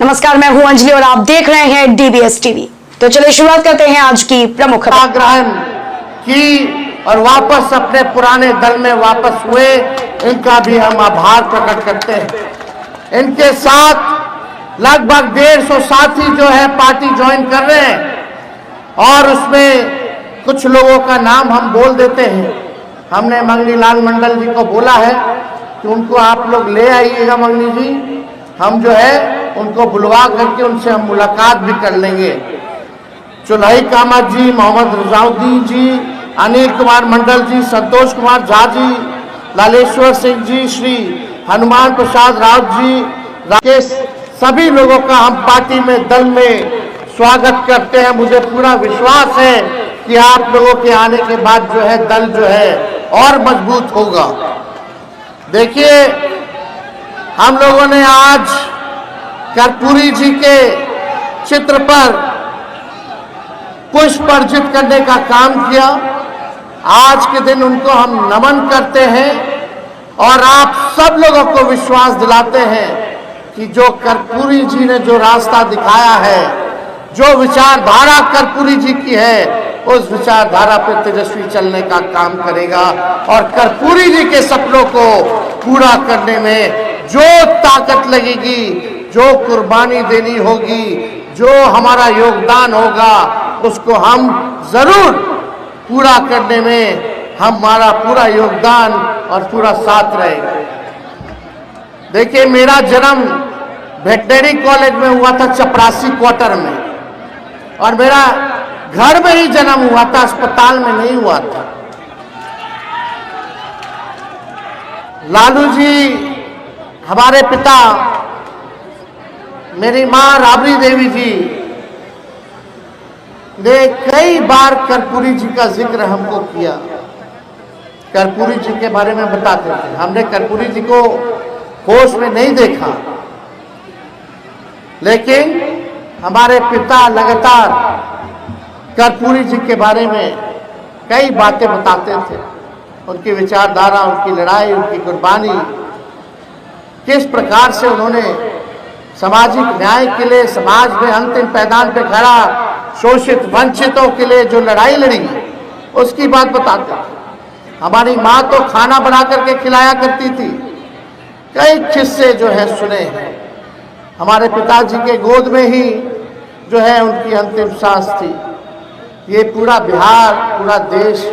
नमस्कार, मैं हूं अंजलि और आप देख रहे हैं डीबीएस टीवी। तो चलिए शुरुआत करते हैं आज की प्रमुख खबर। ग्रहण की और वापस अपने पुराने दल में वापस हुए, इनका भी हम आभार प्रकट करते हैं। इनके साथ लगभग 150 साथी जो है पार्टी ज्वाइन कर रहे हैं और उसमें कुछ लोगों का नाम हम बोल देते हैं। हमने मंगनी लाल मंडल जी को बोला है कि उनको आप लोग ले आइएगा मंगनी जी, हम जो है उनको बुलवा करके उनसे हम मुलाकात भी कर लेंगे। चुल्ही कामत जी, मोहम्मद रजाउद्दीन जी, अनिल कुमार मंडल जी, संतोष कुमार झा जी, लालेश्वर सिंह जी, श्री हनुमान प्रसाद राउत जी, राकेश, सभी लोगों का हम पार्टी में दल में स्वागत करते हैं। मुझे पूरा विश्वास है कि आप लोगों के आने के बाद जो है दल जो है और मजबूत होगा। देखिए, हम लोगों ने आज कर्पूरी जी के चित्र पर पुष्प अर्पित करने का काम किया। आज के दिन उनको हम नमन करते हैं और आप सब लोगों को विश्वास दिलाते हैं कि जो कर्पूरी जी ने जो रास्ता दिखाया है, जो विचारधारा कर्पूरी जी की है, उस विचारधारा पर तेजस्वी चलने का काम करेगा और कर्पूरी जी के सपनों को पूरा करने में जो ताकत लगेगी, जो कुर्बानी देनी होगी, जो हमारा योगदान होगा, उसको हम जरूर पूरा करने में हमारा पूरा योगदान और पूरा साथ रहेगा। देखिए, मेरा जन्म वेटनरी कॉलेज में हुआ था, चपरासी क्वार्टर में, और मेरा घर में ही जन्म हुआ था, अस्पताल में नहीं हुआ था। लालू जी हमारे पिता, मेरी मां राबड़ी देवी जी ने कई बार कर्पूरी जी का जिक्र हमको किया, कर्पूरी जी के बारे में बताते थे। हमने कर्पूरी जी को होश में नहीं देखा, लेकिन हमारे पिता लगातार कर्पूरी जी के बारे में कई बातें बताते थे। उनकी विचारधारा, उनकी लड़ाई, उनकी कुर्बानी, किस प्रकार से उन्होंने सामाजिक न्याय के लिए समाज में अंतिम पैदान पे खड़ा शोषित वंचितों के लिए जो लड़ाई लड़ी, उसकी बात बताते थे। हमारी माँ तो खाना बना करके खिलाया करती थी। कई किस्से जो है सुने हैं। हमारे पिताजी के गोद में ही जो है उनकी अंतिम सांस थी। ये पूरा बिहार, पूरा देश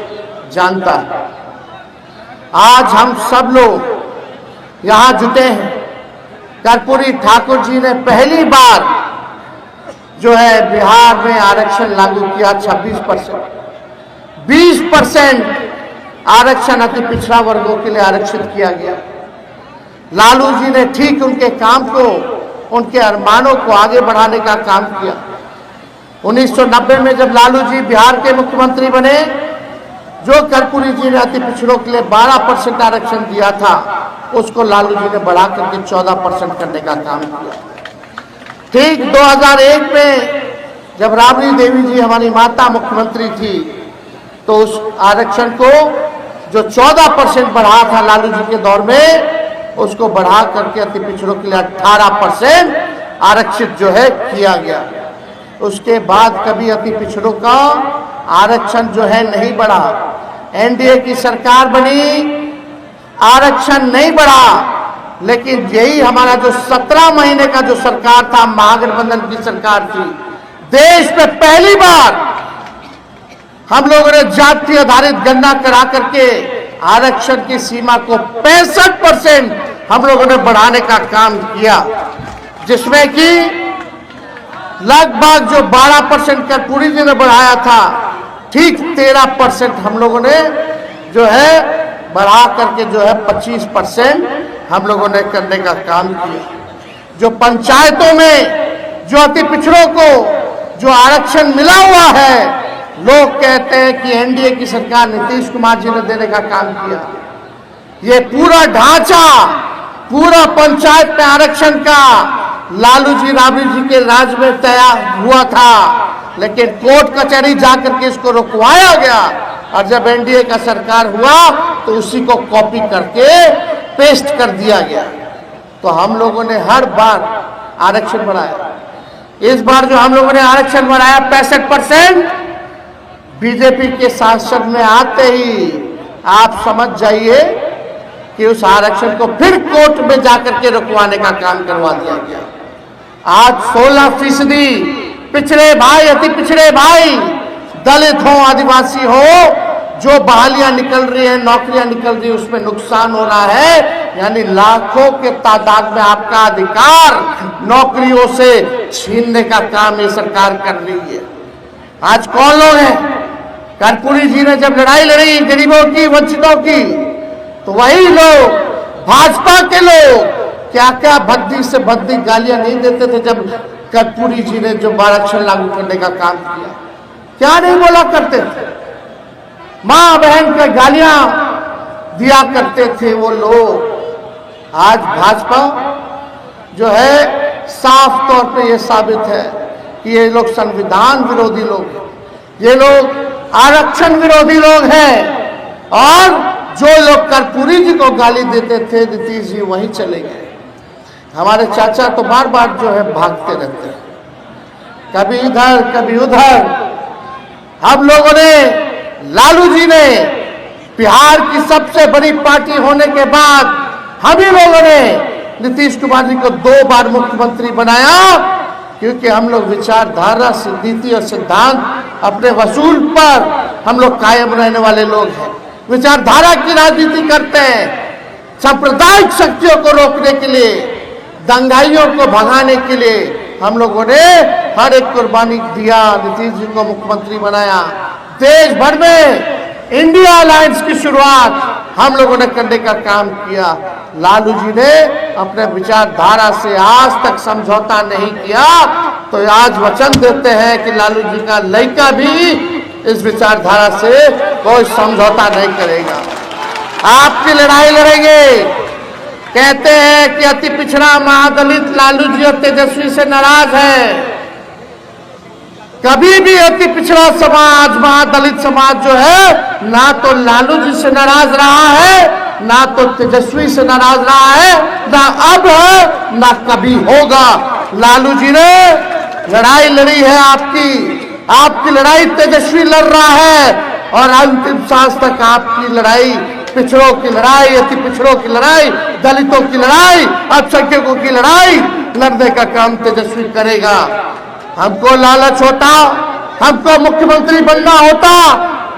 जानता है। आज हम सब लोग यहाँ जुटे हैं। कर्पूरी ठाकुर जी ने पहली बार जो है बिहार में आरक्षण लागू किया। 26%, 20% आरक्षण अति पिछड़ा वर्गों के लिए आरक्षित किया गया। लालू जी ने ठीक उनके काम को, उनके अरमानों को आगे बढ़ाने का काम किया। 1990 में जब लालू जी बिहार के मुख्यमंत्री बने, जो कर्पूरी जी ने अति पिछड़ों के लिए 12% आरक्षण दिया था, उसको लालू जी ने बढ़ा करके 14% करने का काम किया। ठीक 2001 में जब राबड़ी देवी जी हमारी माता मुख्यमंत्री थी, तो उस आरक्षण को जो 14% बढ़ा था लालू जी के दौर में, उसको बढ़ा करके अति पिछड़ों के लिए 18% आरक्षित जो है किया गया। उसके बाद कभी अति पिछड़ों का आरक्षण जो है नहीं बढ़ा। एनडीए की सरकार बनी, आरक्षण नहीं बढ़ा, लेकिन यही हमारा जो 17 महीने का जो सरकार था, महागठबंधन की सरकार थी, देश में पहली बार हम लोगों ने जाति आधारित गणना करा करके आरक्षण की सीमा को 65% हम लोगों ने बढ़ाने का काम किया, जिसमें कि लगभग जो 12% कर्पूरी जी ने बढ़ाया था, ठीक 13% हम लोगों ने जो है बढ़ा करके जो है 25% हम लोगों ने करने का काम किया। जो पंचायतों में जो अति पिछड़ों को जो आरक्षण मिला हुआ है, लोग कहते हैं कि एनडीए की सरकार नीतीश कुमार जी ने देने का काम किया। ये पूरा ढांचा, पूरा पंचायत में आरक्षण का लालू जी, राबड़ी जी के राज में तैयार हुआ था, लेकिन कोर्ट कचहरी जाकर के इसको रुकवाया गया, और जब एनडीए का सरकार हुआ तो उसी को कॉपी करके पेस्ट कर दिया गया। तो हम लोगों ने हर बार आरक्षण बढ़ाया। इस बार जो हम लोगों ने आरक्षण बढ़ाया 65%, बीजेपी के सांसद में आते ही आप समझ जाइए कि उस आरक्षण को फिर कोर्ट में जाकर के रुकवाने का काम करवा दिया गया। आज 16% पिछड़े भाई, अति पिछड़े भाई, दलित हो, आदिवासी हो, जो बहालियां निकल रही है, नौकरियां निकल रही है, उसमें नुकसान हो रहा है। यानी लाखों के तादाद में आपका अधिकार नौकरियों से छीनने का काम ये सरकार कर रही है। आज कौन लोग हैं? कर्पूरी जी ने जब लड़ाई लड़ी गरीबों की, वंचितों की, तो वही लोग, भाजपा के लोग, क्या क्या भद्दी से भद्दी गालियां नहीं देते थे जब कर्पूरी जी ने जो आरक्षण लागू करने का काम किया। क्या नहीं बोला करते थे? मां बहन के गालियां दिया करते थे वो लोग। आज भाजपा जो है साफ तौर पे ये साबित है कि ये लोग संविधान विरोधी लोग हैं, ये लोग आरक्षण विरोधी लोग हैं। और जो लोग कर्पूरी जी को गाली देते थे, नीतीश जी वहीं चले गए। हमारे चाचा तो बार बार जो है भागते रहते हैं, कभी इधर कभी उधर। हम लोगों ने, लालू जी ने बिहार की सबसे बड़ी पार्टी होने के बाद हम ही लोगों ने नीतीश कुमार जी को 2 बार मुख्यमंत्री बनाया, क्योंकि हम लोग विचारधारा, नीति और सिद्धांत अपने वसूल पर हम लोग कायम रहने वाले लोग हैं। विचारधारा की राजनीति करते हैं। सांप्रदायिक शक्तियों को रोकने के लिए, दंगाइयों को भगाने के लिए हम लोगों ने हर एक कुर्बानी दिया, नीतीश जी को मुख्यमंत्री बनाया। देश भर में इंडिया अलायंस की शुरुआत हम लोगों ने करने का काम किया। लालू जी ने अपने विचारधारा से आज तक समझौता नहीं किया, तो आज वचन देते हैं कि लालू जी का लड़का भी इस विचारधारा से कोई समझौता नहीं करेगा। आपकी लड़ाई लड़ेंगे। कहते हैं कि अति पिछड़ा महादलित लालू जी और तेजस्वी से नाराज है। कभी भी अति पिछड़ा समाज, महादलित समाज जो है, ना तो लालू जी से नाराज रहा है, ना तो तेजस्वी से नाराज रहा है, ना अब है, ना कभी होगा। लालू जी ने लड़ाई लड़ी है आपकी लड़ाई तेजस्वी लड़ रहा है, और अंतिम सांस तक आपकी लड़ाई, पिछड़ों की लड़ाई, अति पिछड़ों की लड़ाई, दलितों की लड़ाई, अल्पसंख्यकों की लड़ाई लड़ने का काम तेजस्वी करेगा। हमको लालच होता, हमको मुख्यमंत्री बनना होता,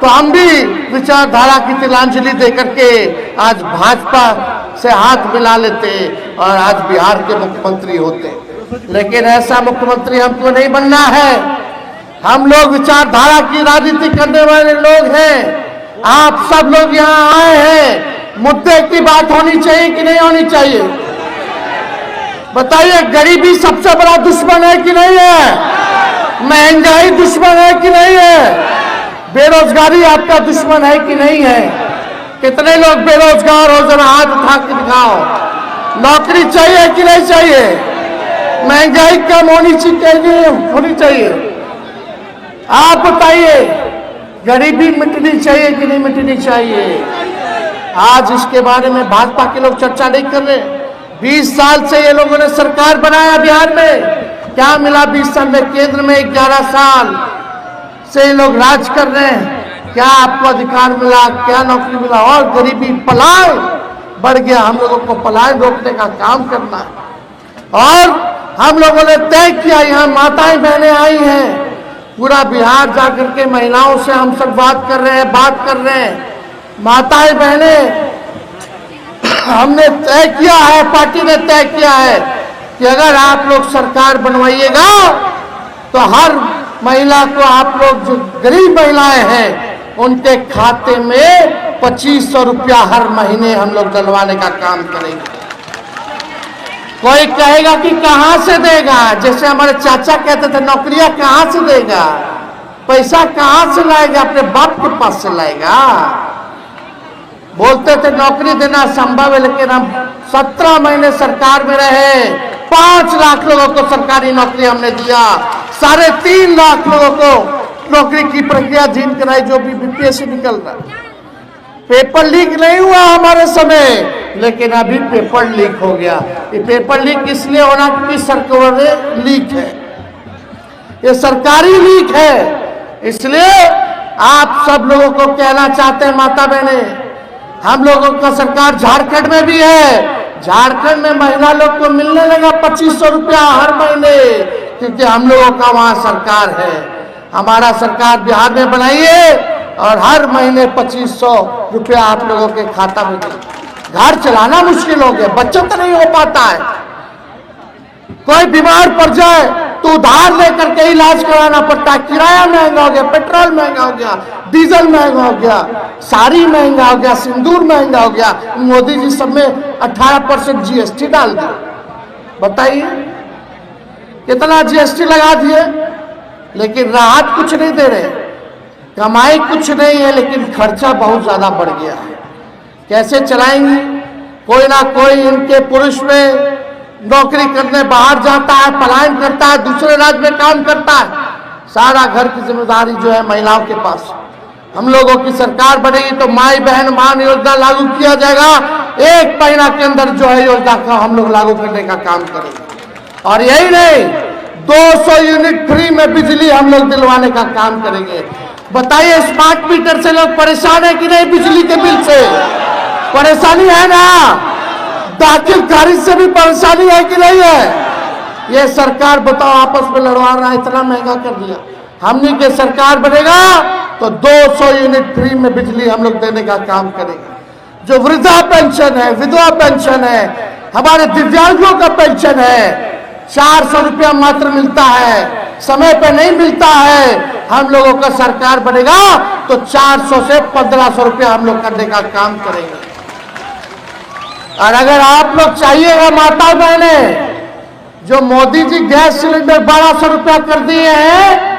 तो हम भी विचारधारा की तिलांजलि दे करके आज भाजपा से हाथ मिला लेते और आज बिहार के मुख्यमंत्री होते। लेकिन ऐसा मुख्यमंत्री हमको नहीं बनना है। हम लोग विचारधारा की राजनीति करने वाले लोग हैं। आप सब लोग यहाँ आए हैं, मुद्दे की बात होनी चाहिए कि नहीं होनी चाहिए? बताइए, गरीबी सबसे बड़ा दुश्मन है कि नहीं है? महंगाई दुश्मन है कि नहीं है? बेरोजगारी आपका दुश्मन है कि नहीं है? कितने लोग बेरोजगार हो, जरा हाथ उठा के दिखाओ। नौकरी चाहिए कि नहीं चाहिए? महंगाई कम होनी चाहिए। आप बताइए, गरीबी मिटनी चाहिए कि नहीं मिटनी चाहिए? आज इसके बारे में भाजपा के लोग चर्चा नहीं कर रहे। 20 साल से ये लोगों ने सरकार बनाया बिहार में, क्या मिला 20 साल में? केंद्र में 11 साल से ये लोग राज कर रहे हैं। क्या आपको अधिकार मिला? क्या नौकरी मिला? और गरीबी, पलायन बढ़ गया। हम लोगों को पलायन रोकने का काम करना है। और हम लोगों ने तय किया, यहाँ माताएं बहनें आई हैं, पूरा बिहार जाकर के महिलाओं से हम सब बात कर रहे हैं। माताएं बहनें, हमने तय किया है, पार्टी ने तय किया है कि अगर आप लोग सरकार बनवाइएगा तो हर महिला को, आप लोग जो गरीब महिलाएं हैं, उनके खाते में 2500 रुपया हर महीने हम लोग डलवाने का काम करेंगे। कोई कहेगा कि कहां से देगा? जैसे हमारे चाचा कहते थे, नौकरियां कहां से देगा? पैसा कहां से लाएगा? अपने बाप के पास से लाएगा। बोलते थे नौकरी देना संभव है, लेकिन हम 17 महीने सरकार में रहे, 5 लाख लोगों को सरकारी नौकरी हमने दिया, 3.5 लाख लोगों को नौकरी की प्रक्रिया जीन कराई, जो भी बीपीएससी निकल रहा। पेपर लीक नहीं हुआ हमारे समय, लेकिन अभी पेपर लीक हो गया। ये पेपर लीक इसलिए होना क्योंकि सरकार लीक है, ये सरकारी लीक है। इसलिए आप सब लोगों को कहना चाहते हैं, माता बहने, हम लोगों का सरकार झारखंड में भी है। झारखंड में महिला लोग को मिलने लगा 2500 रुपया हर महीने, क्योंकि हम लोगों का वहां सरकार है। हमारा सरकार बिहार में बनाइए और हर महीने 2500 रुपया आप लोगों के खाता में दे। घर चलाना मुश्किल हो गया, बचत नहीं हो पाता है। कोई बीमार पड़ जाए तो उधार लेकर के इलाज कराना पड़ता है। किराया महंगा हो गया, पेट्रोल महंगा हो गया, डीजल महंगा हो गया, साड़ी महंगा हो गया, सिंदूर महंगा हो गया। मोदी जी सब में 18% जीएसटी डाल दिया। बताइए कितना जीएसटी लगा दिए, लेकिन राहत कुछ नहीं दे रहे, कमाई कुछ नहीं है, लेकिन खर्चा बहुत ज्यादा बढ़ गया है। कैसे चलाएंगे? कोई ना कोई इनके पुरुष में नौकरी करने बाहर जाता है, पलायन करता है, दूसरे राज्य में काम करता है। सारा घर की जिम्मेदारी जो है महिलाओं के पास। हम लोगों की सरकार बनेगी तो माई बहन मान योजना लागू किया जाएगा। 1 महीना के अंदर जो है योजना का हम लोग लागू करने का काम करेंगे। और यही नहीं, 200 यूनिट फ्री में बिजली हम लोग दिलवाने का काम करेंगे। बताइए, स्मार्ट मीटर से लोग परेशान है कि नहीं? बिजली के बिल से परेशानी है ना? दाखिल खारिज से भी परेशानी है कि नहीं है? ये सरकार बताओ आपस में लड़वा रहा है, इतना महंगा कर दिया। हमने के सरकार बनेगा तो 200 यूनिट फ्री में बिजली हम लोग देने का काम करेंगे। जो वृद्धा पेंशन है, विधवा पेंशन है, हमारे दिव्यांगों का पेंशन है, 400 रुपया मात्र मिलता है, समय पे नहीं मिलता है। हम लोगों का सरकार बनेगा तो 400 से 1500 रुपया हम लोग करने का काम करेंगे। और अगर आप लोग चाहिएगा माता बहने, जो मोदी जी गैस सिलेंडर 1200 रुपया कर दिए हैं,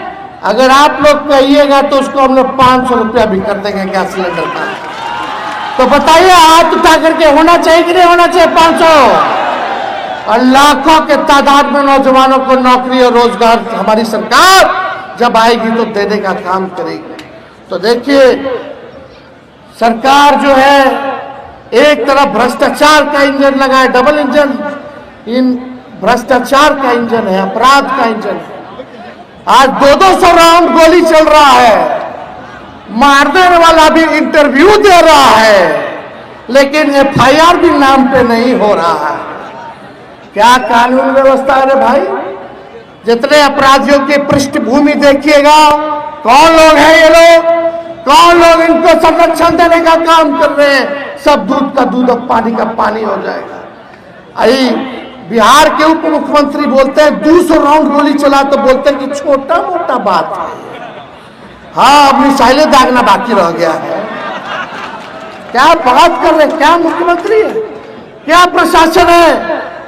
अगर आप लोग कहिएगा तो उसको हम लोग 500 रुपया भी कर देंगे गैस सिलेंडर का। तो बताइए, हाथ उठा करके होना चाहिए कि नहीं होना चाहिए 500? और लाखों के तादाद में नौजवानों को नौकरी और रोजगार हमारी सरकार जब आएगी तो देने का काम करेगी। तो देखिए, सरकार जो है एक तरफ भ्रष्टाचार का इंजन लगा है, डबल इंजन, इन भ्रष्टाचार का इंजन है, अपराध का इंजन है। आज 200 राउंड गोली चल रहा है, मारने वाला भी इंटरव्यू दे रहा है, लेकिन एफआईआर भी नाम पे नहीं हो रहा है। क्या कानून व्यवस्था है रे भाई? जितने अपराधियों की पृष्ठभूमि देखिएगा, कौन लोग हैं ये लोग, कौन लोग इनको संरक्षण देने का काम कर रहे हैं? सब दूध का दूध अब पानी का पानी हो जाएगा। आई बिहार के उप मुख्यमंत्री बोलते हैं 200 राउंड गोली चला तो बोलते हैं कि छोटा मोटा बात है। हाँ, अब मिसाइलें दागना बाकी रह गया है। क्या बात कर रहे हैं? क्या मुख्यमंत्री है, क्या प्रशासन है,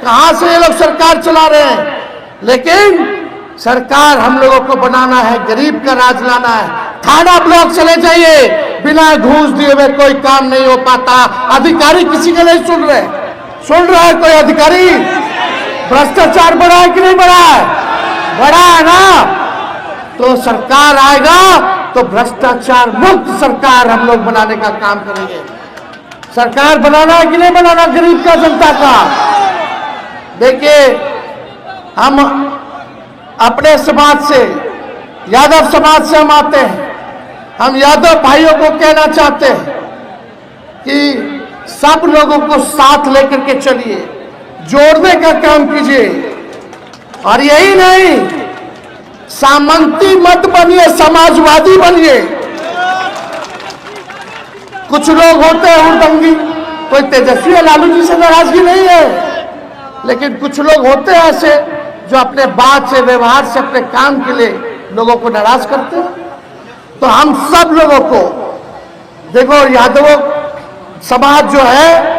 कहां से ये लोग सरकार चला रहे हैं? लेकिन सरकार हम लोगों को बनाना है, गरीब का राज लाना है। थाना ब्लॉक चले जाइए, बिना घूस दिए हुए कोई काम नहीं हो पाता। अधिकारी किसी का नहीं सुन रहे। सुन रहा है कोई अधिकारी? भ्रष्टाचार बढ़ा है कि नहीं बढ़ा है? बढ़ा है ना? तो सरकार आएगा तो भ्रष्टाचार मुक्त सरकार हम लोग बनाने का काम करेंगे। सरकार बनाना है कि नहीं बनाना गरीब का, जनता का? देखिए, हम अपने समाज से, यादव समाज से हम आते हैं। हम यादव भाइयों को कहना चाहते हैं कि सब लोगों को साथ लेकर के चलिए, जोड़ने का काम कीजिए। और यही नहीं, सामंती मत बनिए, समाजवादी बनिए। कुछ लोग होते हैं हुड़दंगी, कोई तेजस्वी या लालू जी से नाराजगी नहीं है, लेकिन कुछ लोग होते हैं ऐसे जो अपने बात से, व्यवहार से, अपने काम के लिए लोगों को नाराज करते हैं। तो हम सब लोगों को देखो, यादव समाज जो है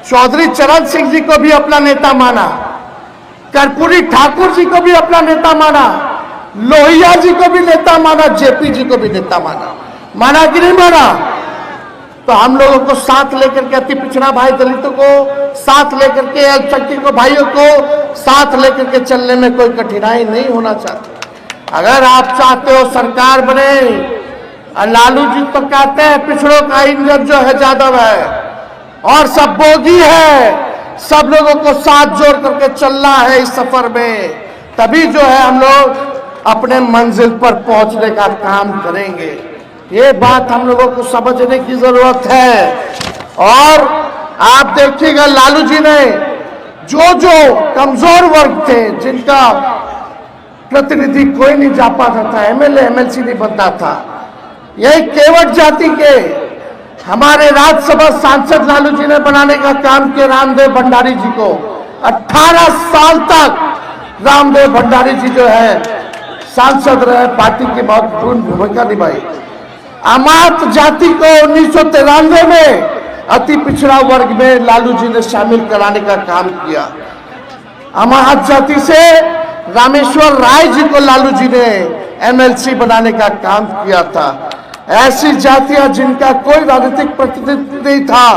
चौधरी चरण सिंह जी को भी अपना नेता माना, कर्पूरी ठाकुर जी को भी अपना नेता माना, लोहिया जी को भी नेता माना, जेपी जी को भी नेता माना। माना कि नहीं माना? तो हम लोगों को साथ लेकर के, अति पिछड़ा भाई दलितों को साथ लेकर के, अल्पसंख्यक भाइयों को साथ लेकर के चलने में कोई कठिनाई नहीं होना चाहती। अगर आप चाहते हो सरकार बने, और लालू जी तो कहते हैं पिछड़ों का इंजन जो है यादव है, और सब बोगी है। सब लोगों को साथ जोड़ करके चलना है इस सफर में, तभी जो है हम लोग अपने मंजिल पर पहुंचने का काम करेंगे। ये बात हम लोगों को समझने की जरूरत है। और आप देखिएगा लालू जी ने जो जो कमजोर वर्ग थे, जिनका प्रतिनिधि कोई नहीं जा पाता था, एमएलए एमएलसी नहीं बनता था, यही केवट जाति के हमारे राज्यसभा सांसद लालू जी ने बनाने का काम किया। रामदेव भंडारी जी को 18 साल तक रामदेव भंडारी जी जो है सांसद रहे, पार्टी की महत्वपूर्ण भूमिका निभाई। अमात जाति को 1993 में अति पिछड़ा वर्ग में लालू जी ने शामिल कराने का काम किया। अमात जाति से रामेश्वर राय जी को लालू जी ने एमएलसी बनाने का काम किया था। ऐसी जातियां जिनका कोई राजनीतिक प्रतिनिधित्व नहीं था,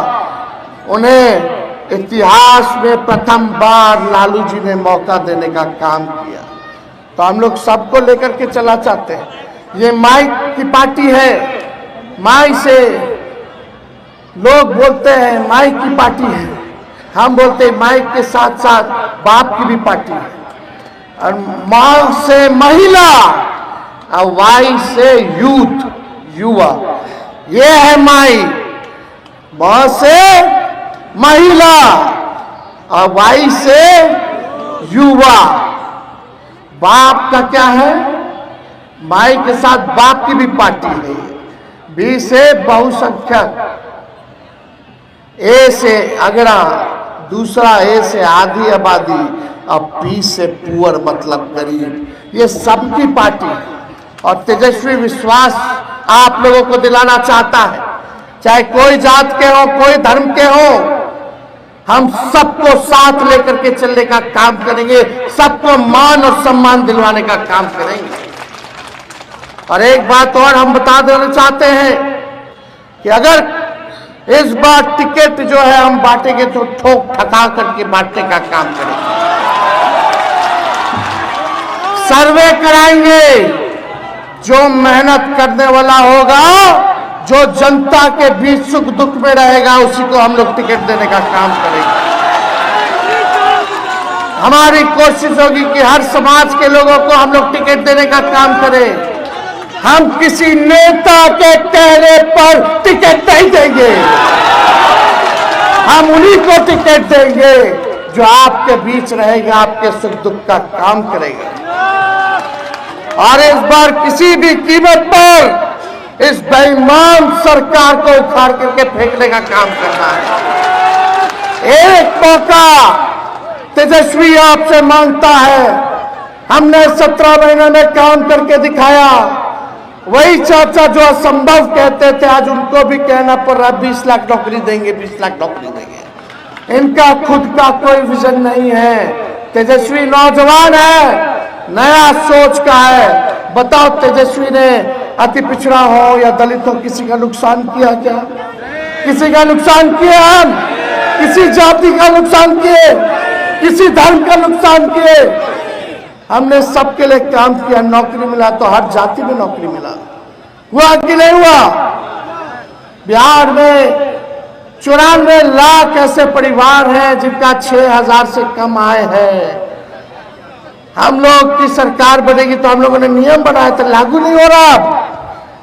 उन्हें इतिहास में प्रथम बार लालू जी ने मौका देने का काम किया। तो हम लोग सबको लेकर के चला चाहते हैं। ये माई की पार्टी है, माई से लोग बोलते हैं माई की पार्टी है, हम बोलते हैं माई के साथ साथ बाप की भी पार्टी है। और माँ से महिला और वाई से यूथ, युवा, ये है माई। माँ से महिला और वाई से युवा। बाप का क्या है? माई के साथ बाप की भी पार्टी है। बी से बहुसंख्यक, ए से अगड़ा, दूसरा ए से आधी आबादी, और पी से पुअर मतलब गरीब। ये सबकी पार्टी है। और तेजस्वी विश्वास आप लोगों को दिलाना चाहता है, चाहे कोई जात के हो, कोई धर्म के हो, हम सबको साथ लेकर के चलने का काम करेंगे, सबको मान और सम्मान दिलवाने का काम करेंगे। और एक बात और हम बता देना चाहते हैं कि अगर इस बार टिकट जो है हम बांटेंगे तो ठोक ठका करके बांटने का काम करेंगे। सर्वे कराएंगे, जो मेहनत करने वाला होगा, जो जनता के बीच सुख दुख में रहेगा, उसी को हम लोग टिकट देने का काम करेंगे। हमारी कोशिश होगी कि हर समाज के लोगों को हम लोग टिकट देने का काम करें। हम किसी नेता के कहने पर टिकट नहीं देंगे, हम उन्हीं को टिकट देंगे जो आपके बीच रहेगा, आपके सुख दुख का काम करेगा। और इस बार किसी भी कीमत पर इस बेईमान सरकार को उखाड़ करके फेंकने का काम करना है। एक मौका तेजस्वी आपसे मांगता है। हमने 17 महीने में काम करके दिखाया। वही चाचा जो असंभव कहते थे, आज उनको भी कहना पड़ रहा है 20 लाख नौकरी देंगे, 20 लाख नौकरी देंगे। इनका खुद का कोई विजन नहीं है। तेजस्वी नौजवान है, नया सोच का है। बताओ, तेजस्वी ने अति पिछड़ा हो या दलित हो, किसी का नुकसान किया क्या? किसी का नुकसान किया? हम किसी जाति का नुकसान किए? किसी धर्म का नुकसान किए? हमने सबके लिए काम किया। नौकरी मिला तो हर जाति में नौकरी मिला, हुआ कि नहीं हुआ? बिहार में 94 लाख ऐसे परिवार हैं जिनका 6,000 से कम आय है। हम लोग की सरकार बनेगी तो हम लोगों ने नियम बनाया था, लागू नहीं हो रहा अब,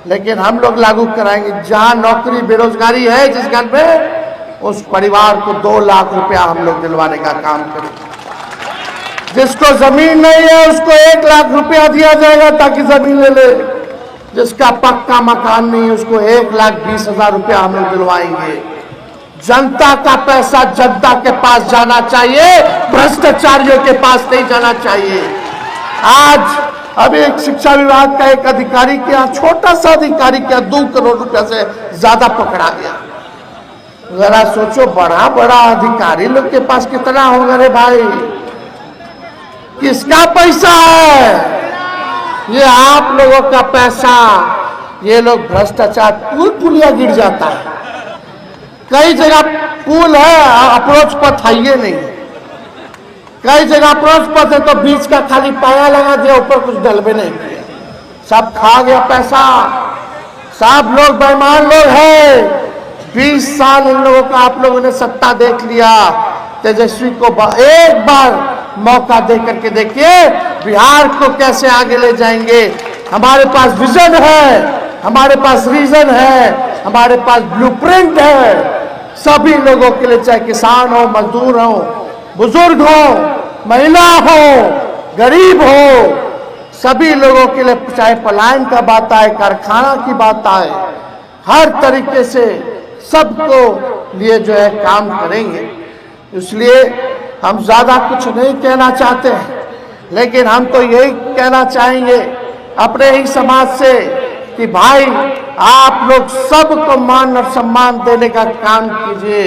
लेकिन हम लोग लागू कराएंगे। जहां नौकरी बेरोजगारी है जिस घर में, उस परिवार को 2 लाख रुपया हम लोग दिलवाने का काम करेंगे। जिसको जमीन नहीं है उसको 1 लाख रुपया दिया जाएगा ताकि जमीन ले ले। जिसका पक्का मकान नहीं है उसको 1,20,000 रुपया हम लोग दिलवाएंगे। जनता का पैसा जनता के पास जाना चाहिए, भ्रष्टाचारियों के पास नहीं जाना चाहिए। आज अभी एक शिक्षा विभाग का एक अधिकारी के यहाँ, छोटा सा अधिकारी के यहाँ 2 करोड़ रुपया से ज्यादा पकड़ा गया। जरा सोचो, बड़ा बड़ा अधिकारी लोग के पास कितना होगा रे भाई? किसका पैसा है ये? आप लोगों का पैसा। ये लोग भ्रष्टाचार, पुल पुलिया गिर जाता है। कई जगह पुल है, अप्रोच पथ हाईवे नहीं। कई जगह अप्रोच पथ है तो बीच का खाली पाया लगा दिया, ऊपर कुछ डलबे नहीं किया, सब खा गया पैसा। सब लोग बेईमान लोग हैं। 20 साल इन लोगों का आप लोगों ने सत्ता देख लिया। तेजस्वी को एक बार मौका दे करके देखिए बिहार को कैसे आगे ले जाएंगे। हमारे पास विजन है, हमारे पास रीजन है, हमारे पास ब्लूप्रिंट है। सभी लोगों के लिए, चाहे किसान हो, मजदूर हो, बुजुर्ग हो, महिला हो, गरीब हो, सभी लोगों के लिए, चाहे पलायन का बात आए, कारखाना की बात आए, हर तरीके से सबको लिए जो है काम करेंगे। इसलिए हम ज्यादा कुछ नहीं कहना चाहते हैं, लेकिन हम तो यही कहना चाहेंगे अपने ही समाज से कि भाई आप लोग सबको मान और सम्मान देने का काम कीजिए,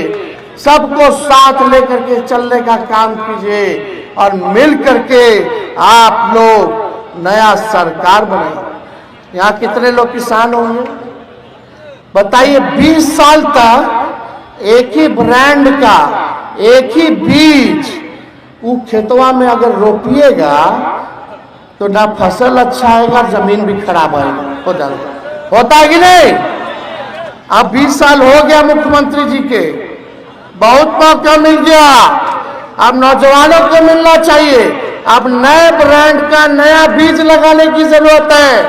सबको साथ लेकर के चलने का काम कीजिए और मिल करके आप लोग नया सरकार बनाइए। यहाँ कितने लोग किसान होंगे बताइए? 20 साल तक एक ही ब्रांड का एक ही बीज वो खेतवा में अगर रोपिएगा तो ना फसल अच्छा आएगा, जमीन भी खराब आएगा। होता है कि नहीं? अब 20 साल हो गया मुख्यमंत्री जी के, बहुत मौका मिल गया। अब नौजवानों को मिलना चाहिए। अब नए ब्रांड का नया बीज लगाने की जरूरत है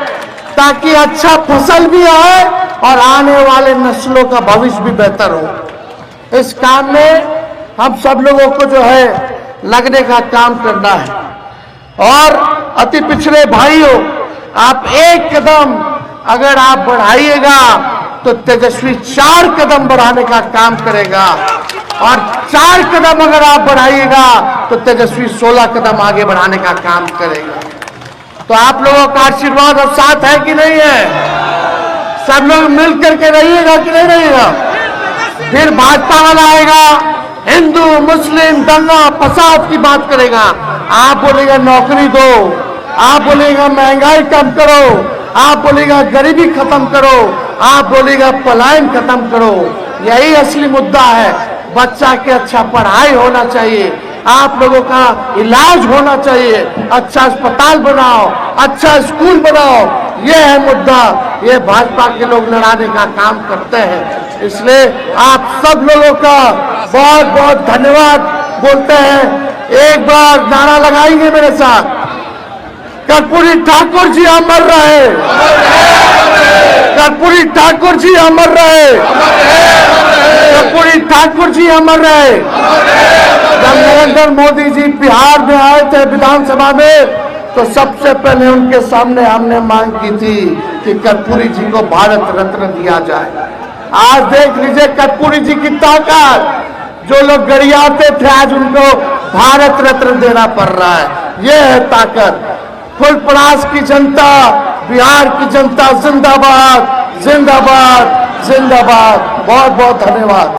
ताकि अच्छा फसल भी आए और आने वाले नस्लों का भविष्य भी बेहतर हो। इस काम में हम सब लोगों को जो है लगने का काम करना है। और अति पिछड़े भाइयों, आप एक कदम अगर आप बढ़ाइएगा तो तेजस्वी 4 कदम बढ़ाने का काम करेगा, और 4 कदम अगर आप बढ़ाइएगा तो तेजस्वी 16 कदम आगे बढ़ाने का काम करेगा। तो आप लोगों का आशीर्वाद और साथ है कि नहीं है? सब लोग मिल करके रहिएगा कि नहीं रहिएगा? फिर भाजपा वाला आएगा, हिंदू मुस्लिम दंगा फसाद की बात करेगा। आप बोलेगा नौकरी दो, आप बोलेगा महंगाई कम करो, आप बोलेगा गरीबी खत्म करो, आप बोलेगा पलायन खत्म करो। यही असली मुद्दा है। बच्चा के अच्छा पढ़ाई होना चाहिए, आप लोगों का इलाज होना चाहिए, अच्छा अस्पताल बनाओ, अच्छा स्कूल बनाओ। ये है मुद्दा, ये भाजपा के लोग लड़ाने का काम करते हैं। इसलिए आप सब लोगों का बहुत बहुत धन्यवाद बोलते हैं। एक बार नारा लगाएंगे मेरे साथ, कर्पूरी ठाकुर जी अमर रहे, कर्पूरी ठाकुर जी अमर रहे, कर्पूरी ठाकुर जी अमर रहे। जब नरेंद्र मोदी जी बिहार में आए थे विधानसभा में, तो सबसे पहले उनके सामने हमने मांग की थी कि कर्पूरी जी को भारत रत्न दिया जाए। आज देख लीजिए कर्पूरी जी की ताकत, जो लोग गरियाते थे आज उनको भारत रत्न देना पड़ रहा है। ये है ताकत। फुलपरास की जनता, बिहार की जनता जिंदाबाद, जिंदाबाद, जिंदाबाद। बहुत बहुत धन्यवाद।